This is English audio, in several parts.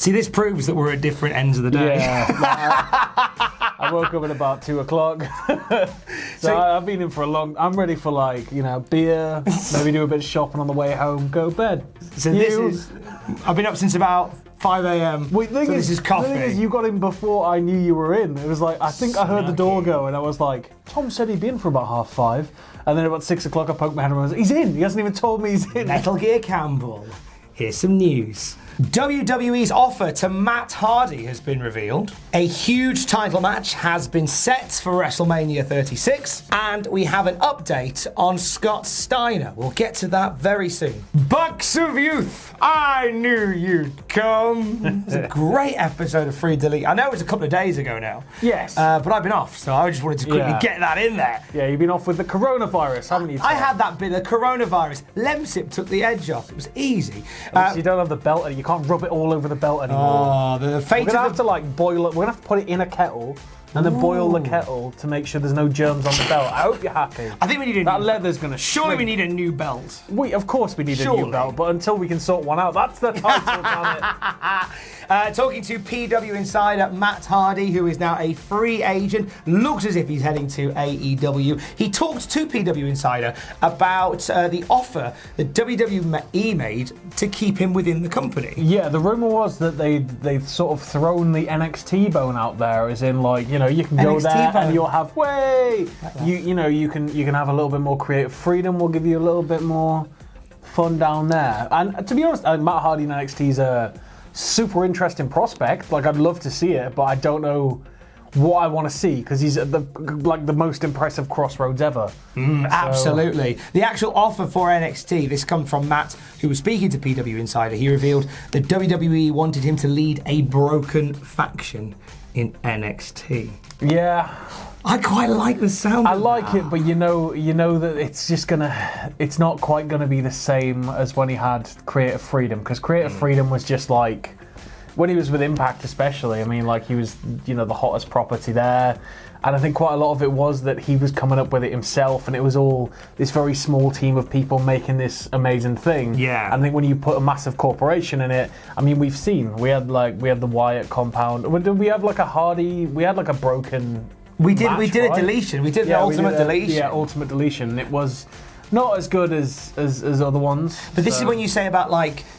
See, this proves that we're at different ends of the day. Yeah. I woke up at about 2 o'clock. so I've been in for I'm ready for beer, maybe do a bit of shopping on the way home, go to bed. So I've been up since about 5 a.m. This is coffee. The thing is, you got in before I knew you were in. It was like, I think I heard the door go and I was like, Tom said he'd be in for about 5:30. And then about 6 o'clock I poked my head and I was like, he's in. He hasn't even told me he's in. Metal Gear Campbell. Here's some news. WWE's offer to Matt Hardy has been revealed. A huge title match has been set for WrestleMania 36, and we have an update on Scott Steiner. We'll get to that very soon. Bucks of Youth, I knew you'd come. It's a great episode of Free Delete. I know it was a couple of days ago now. Yes. But I've been off, so I just wanted to quickly get that in there. Yeah, you've been off with the coronavirus, haven't you, Tom? I had that bit of coronavirus. Lemsip took the edge off. It was easy. You don't have the belt anymore. You can't rub it all over the belt anymore. Oh, the fate We're going to have to boil it. We're going to have to put it in a kettle and then boil the kettle to make sure there's no germs on the belt. I hope you're happy. I think we need that leather's going to Surely we need a new belt. Of course we need a new belt, but until we can sort one out, that's the title, damn it. Talking to PW Insider Matt Hardy, who is now a free agent, looks as if he's heading to AEW. He talked to PW Insider about the offer that WWE made to keep him within the company. Yeah, the rumor was that they've sort of thrown the NXT bone out there, as in you can go there and you'll have you can have a little bit more creative freedom. We'll give you a little bit more fun down there. And to be honest, Matt Hardy in NXT is a super interesting prospect. I'd love to see it, but I don't know what I want to see because he's at the most impressive crossroads ever. Absolutely. The actual offer for NXT, this comes from Matt, who was speaking to PW Insider. He revealed that WWE wanted him to lead a broken faction in NXT. Yeah. I quite like the sound of like it, but you know that it's not quite gonna be the same as when he had Creative Freedom, because Creative Freedom was just when he was with Impact especially, he was, the hottest property there. And I think quite a lot of it was that he was coming up with it himself, and it was all this very small team of people making this amazing thing. Yeah. I think when you put a massive corporation in it, we've seen, we had the Wyatt compound. Did we have a Hardy? We had a broken. We did a deletion. We did the ultimate deletion. Yeah, ultimate deletion. It was not as good as other ones. But this is when you say about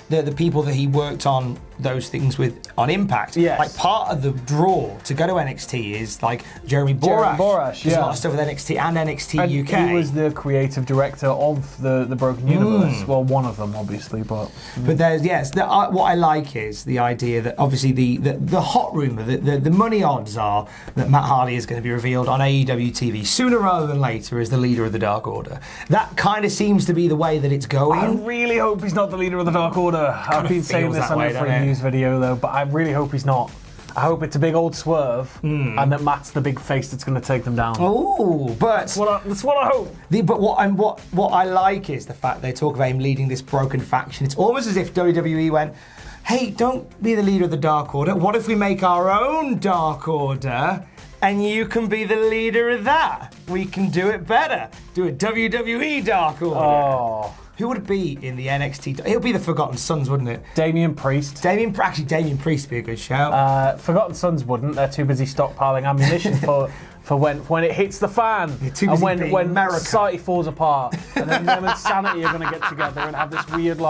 the people that he worked on those things with on Impact. Yes. Part of the draw to go to NXT is Jeremy Borash. There's a lot of stuff with NXT and NXT UK. He was the creative director of the Broken Universe. Well, one of them, obviously, but there's what I like is the idea that obviously the hot rumor, the money odds are that Matt Hardy is going to be revealed on AEW TV sooner rather than later as the leader of the Dark Order. That kind of seems to be the way that it's going. I really hope he's not the leader of the Dark Order. I've been saying this on every news video though, but I really hope he's not. I hope it's a big old swerve and that Matt's the big face that's going to take them down. Oh, but that's what I hope. But what I like is the fact they talk about him leading this broken faction. It's almost as if WWE went, hey, don't be the leader of the Dark Order. What if we make our own Dark Order and you can be the leader of that? We can do it better. Do a WWE Dark Order. Oh. Who would it be in the NXT? It would be the Forgotten Sons, wouldn't it? Damian Priest. Damian Priest would be a good shout. Forgotten Sons wouldn't. They're too busy stockpiling ammunition for when it hits the fan. And when society falls apart. And then them and Sanity are going to get together and have this weird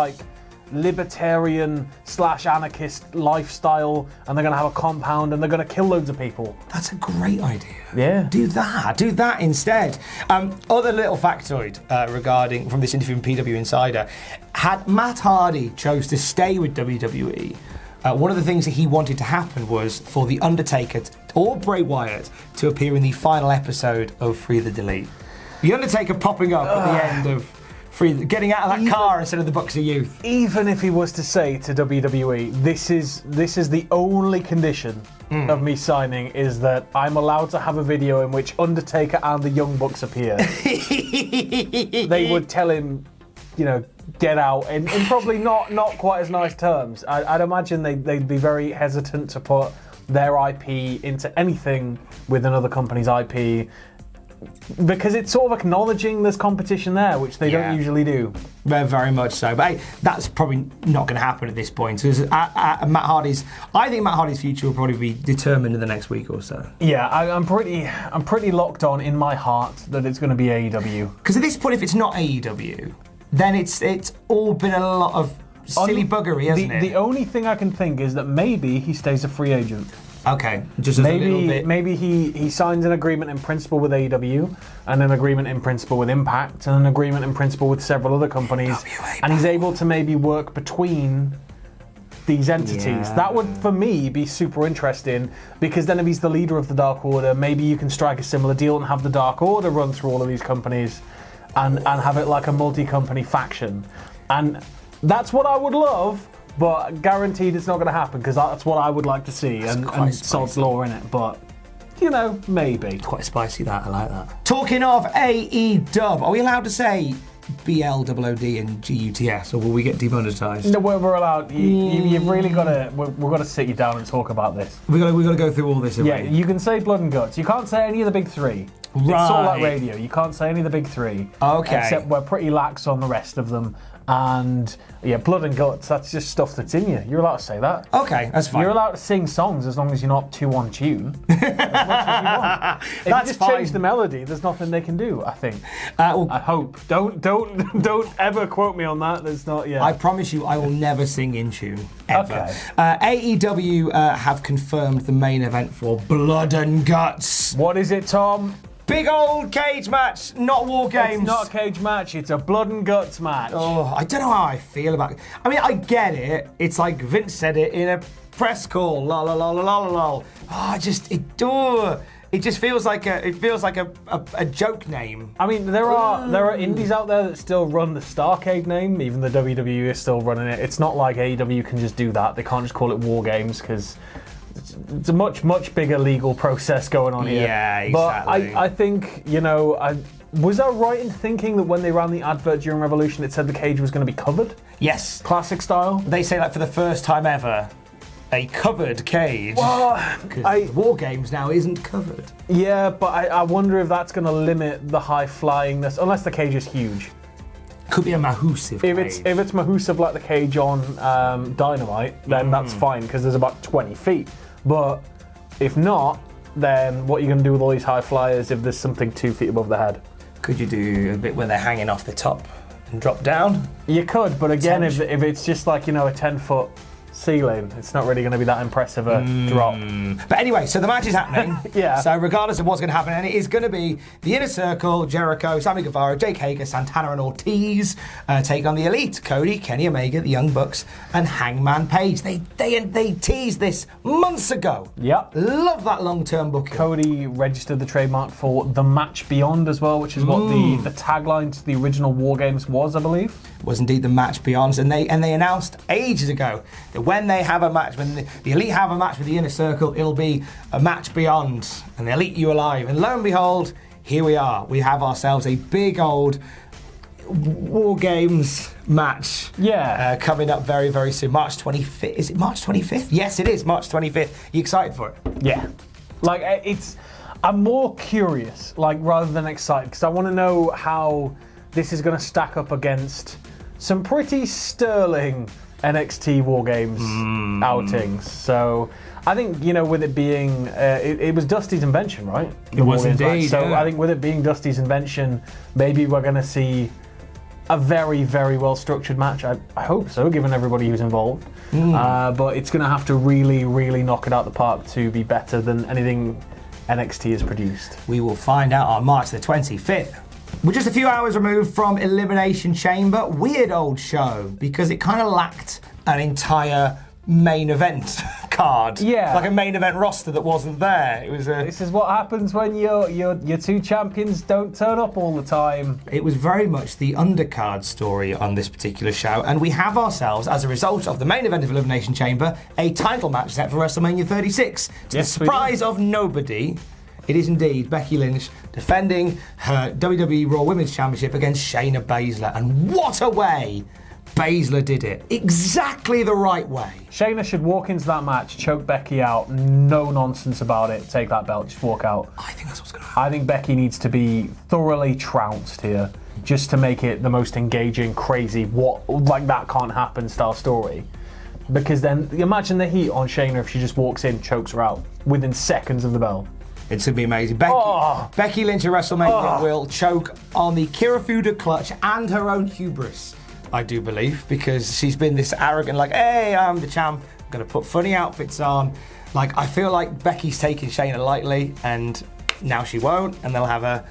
libertarian / anarchist lifestyle, and they're going to have a compound and they're going to kill loads of people. That's a great idea. Yeah. Do that instead. Other little factoid regarding from this interview from PW Insider, had Matt Hardy chose to stay with WWE, one of the things that he wanted to happen was for The Undertaker or Bray Wyatt to appear in the final episode of Free the Delete. The Undertaker popping up at the end of getting out of that car instead of the Bucks of Youth. Even if he was to say to WWE, this is the only condition of me signing, is that I'm allowed to have a video in which Undertaker and the Young Bucks appear. They would tell him, get out in probably not quite as nice terms. I'd imagine they'd be very hesitant to put their IP into anything with another company's IP. because it's sort of acknowledging there's competition there, which they don't usually do. Very much so. But hey, that's probably not going to happen at this point. I think Matt Hardy's future will probably be determined in the next week or so. Yeah, I'm pretty locked on in my heart that it's going to be AEW. Because at this point, if it's not AEW, then it's all been a lot of silly buggery, hasn't it? The only thing I can think is that maybe he stays a free agent. Okay, just a little bit. Maybe he signs an agreement in principle with AEW, and an agreement in principle with Impact, and an agreement in principle with several other companies, and he's able to maybe work between these entities. Yeah. That would, for me, be super interesting, because then if he's the leader of the Dark Order, maybe you can strike a similar deal and have the Dark Order run through all of these companies and have it like a multi-company faction. And that's what I would love. But guaranteed it's not going to happen, because that's what I would like to see, and sod's law in it. But, maybe. It's quite spicy, that. I like that. Talking of AEW, are we allowed to say BLOOD and GUTS, or will we get demonetized? No, we're allowed. You've really got to. We've got to sit you down and talk about this. We've got to go through all this. Yeah, you can say blood and guts. You can't say any of the big three. Right. It's sort of like radio. You can't say any of the big three. Okay. Except we're pretty lax on the rest of them. And yeah, blood and guts, that's just stuff that's in you. You're allowed to say that. Okay, that's fine. You're allowed to sing songs as long as you're not too on tune. As much as you want. If you just change the melody, there's nothing they can do, I think. I hope. Don't ever quote me on that. There's not, yeah. I promise you I will never sing in tune. Ever. Okay. AEW have confirmed the main event for Blood and Guts. What is it, Tom? Big old cage match, not War Games. It's not a cage match, it's a blood and guts match. Oh, I don't know how I feel about it. I mean, I get it. It's like Vince said it in a press call. La la la la la la. Oh, it just feels like a joke name. I mean, there are indies out there that still run the Starcade name, even the WWE is still running it. It's not like AEW can just do that. They can't just call it War Games, because it's a much, much bigger legal process going on here. Yeah, exactly. But I think, was I right in thinking that when they ran the advert during Revolution, it said the cage was going to be covered? Yes. Classic style? They say that for the first time ever. A covered cage. Well, War Games now isn't covered. Yeah, but I wonder if that's going to limit the high flyingness, unless the cage is huge. Could be a Mahusive cage. If it's Mahusive like the cage on Dynamite, then that's fine, because there's about 20 feet. But if not, then what are you going to do with all these high flyers if there's something 2 feet above the head? Could you do a bit where they're hanging off the top and drop down? You could, but again, if it's just like, a 10-foot ceiling, it's not really going to be that impressive a drop. But anyway, so the match is happening. Yeah. So regardless of what's going to happen, and it is going to be the Inner Circle, Jericho, Sammy Guevara, Jake Hager, Santana and Ortiz take on the Elite, Cody, Kenny Omega, the Young Bucks, and Hangman Page. They teased this months ago. Yep. Love that long-term booking. Cody registered the trademark for The Match Beyond as well, which is what the tagline to the original War Games was, I believe. Was indeed The Match Beyond, and they announced ages ago that when they have a match, when the Elite have a match with the Inner Circle, it'll be a match beyond, and they'll eat you alive. And lo and behold, here we are. We have ourselves a big old War Games match. Yeah. Coming up very, very soon. March 25th. Is it March 25th? Yes, it is March 25th. You excited for it? Yeah. I'm more curious, rather than excited, because I want to know how this is going to stack up against some pretty sterling NXT War Games outings. So I think, with it being, it was Dusty's invention, right? It was indeed. So I think with it being Dusty's invention, maybe we're going to see a very, very well structured match. I hope so, given everybody who's involved. But it's going to have to really, really knock it out the park to be better than anything NXT has produced. We will find out on March the 25th. We're just a few hours removed from Elimination Chamber. Weird old show, because it kind of lacked an entire main event card. Yeah. Like a main event roster that wasn't there. It was This is what happens when your two champions don't turn up all the time. It was very much the undercard story on this particular show, and we have ourselves, as a result of the main event of Elimination Chamber, a title match set for WrestleMania 36. To the surprise of nobody, it is indeed Becky Lynch defending her WWE Raw Women's Championship against Shayna Baszler. And what a way Baszler did it exactly the right way. Shayna should walk into that match, choke Becky out, no nonsense about it, take that belt, just walk out. I think that's what's going to happen. I think Becky needs to be thoroughly trounced here, just to make it the most engaging, crazy, that can't happen style story. Because then, imagine the heat on Shayna if she just walks in, chokes her out within seconds of the bell. It's going to be amazing. Becky Lynch at WrestleMania will choke on the Kirifuda clutch and her own hubris, I do believe, because she's been this arrogant, like, hey, I'm the champ, I'm going to put funny outfits on. Like, I feel like Becky's taking Shayna lightly, and now she won't, and they'll have her,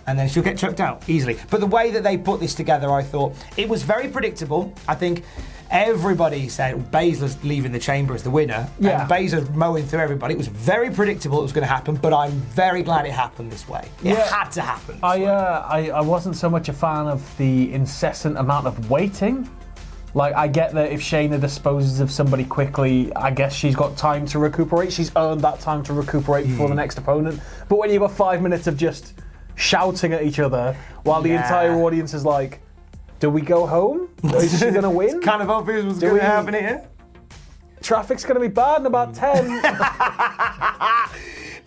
and then she'll get choked out easily. But the way that they put this together, I thought, it was very predictable. I think everybody said Baszler's leaving the chamber as the winner, and Baszler's mowing through everybody. It was very predictable it was going to happen, but I'm very glad it happened this way. It had to happen this way. I wasn't so much a fan of the incessant amount of waiting. Like, I get that if Shayna disposes of somebody quickly, I guess she's got time to recuperate. She's earned that time to recuperate before the next opponent. But when you've got 5 minutes of just shouting at each other while the entire audience is like, do we go home? Is she going to win? It's kind of obvious what's going to happen here. Traffic's going to be bad in about 10.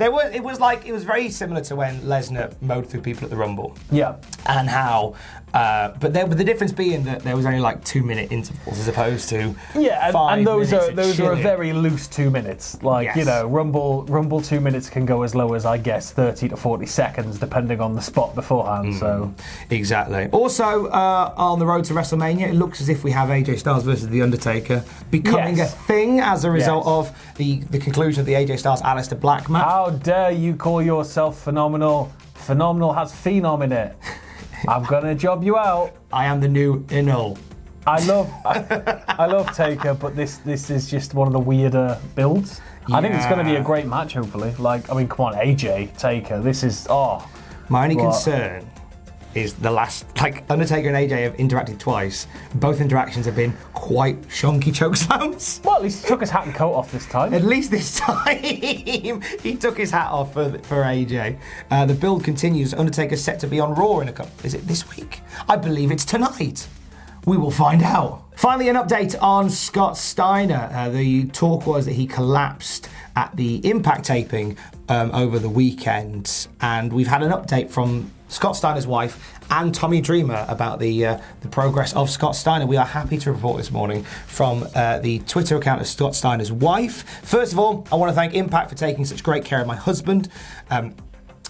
It was very similar to when Lesnar mowed through people at the Rumble. Yeah. And how, but the difference being that there was only like 2 minute intervals as opposed to 5 and those minutes are a very loose 2 minutes. Like, you know, Rumble 2 minutes can go as low as, I guess, 30 to 40 seconds depending on the spot beforehand. So exactly. Also, on the road to WrestleMania, it looks as if we have AJ Styles versus The Undertaker becoming a thing as a result of the conclusion of the AJ Styles Aleister Black match. How dare you call yourself phenomenal? Phenomenal has phenom in it. I'm gonna job you out. I am the new Inul. I love Taker, but this is just one of the weirder builds. I think it's gonna be a great match, hopefully. Like, I mean, come on, AJ, Taker. This is My only concern is the last, like, Undertaker and AJ have interacted twice. Both interactions have been quite shonky chokeslams. Well, at least he took his hat and coat off this time. At least this time he took his hat off for AJ. The build continues. Undertaker's set to be on Raw in a couple. Is it this week? I believe it's tonight. We will find out. Finally, an update on Scott Steiner. The talk was that he collapsed at the Impact taping over the weekend, and we've had an update from Scott Steiner's wife and Tommy Dreamer about the progress of Scott Steiner. We are happy to report this morning from the Twitter account of Scott Steiner's wife. First of all, I want to thank Impact for taking such great care of my husband.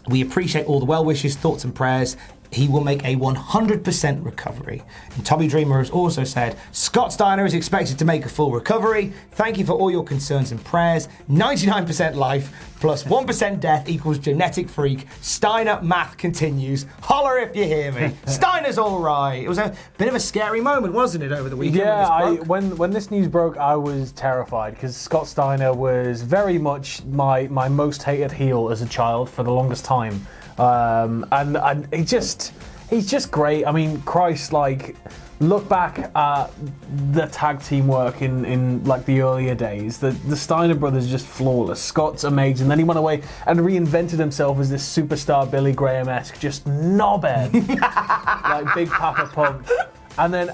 We appreciate all the well wishes, thoughts and prayers. He will make a 100% recovery. And Tommy Dreamer has also said, Scott Steiner is expected to make a full recovery. Thank you for all your concerns and prayers. 99% life plus 1% death equals genetic freak. Steiner math continues. Holler if you hear me. Steiner's all right. It was a bit of a scary moment, wasn't it, over the weekend? Yeah, when this news broke, I was terrified because Scott Steiner was very much my most hated heel as a child for the longest time. And he's just great. I mean, Christ, like, look back at the tag team work in like the earlier days. The Steiner brothers are just flawless. Scott's amazing. Then he went away and reinvented himself as this superstar Billy Graham-esque, just knobhead, like Big Papa Pump. And then,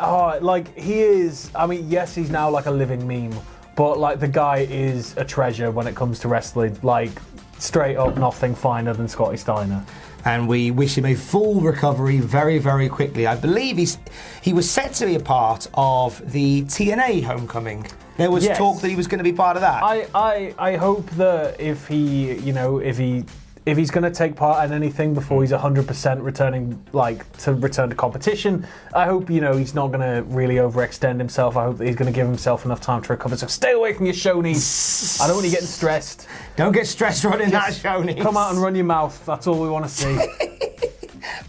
he is. I mean, yes, he's now like a living meme, but like the guy is a treasure when it comes to wrestling. Like, straight up, nothing finer than Scotty Steiner. And we wish him a full recovery very, very quickly. I believe he was set to be a part of the TNA homecoming. There was talk that he was going to be part of that. I hope that if he's going to take part in anything before he's 100% return to competition, I hope, he's not going to really overextend himself. I hope that he's going to give himself enough time to recover. So stay away from your shonies. I don't want you getting stressed. Don't get stressed running that shonies. Come out and run your mouth. That's all we want to see.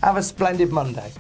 Have a splendid Monday.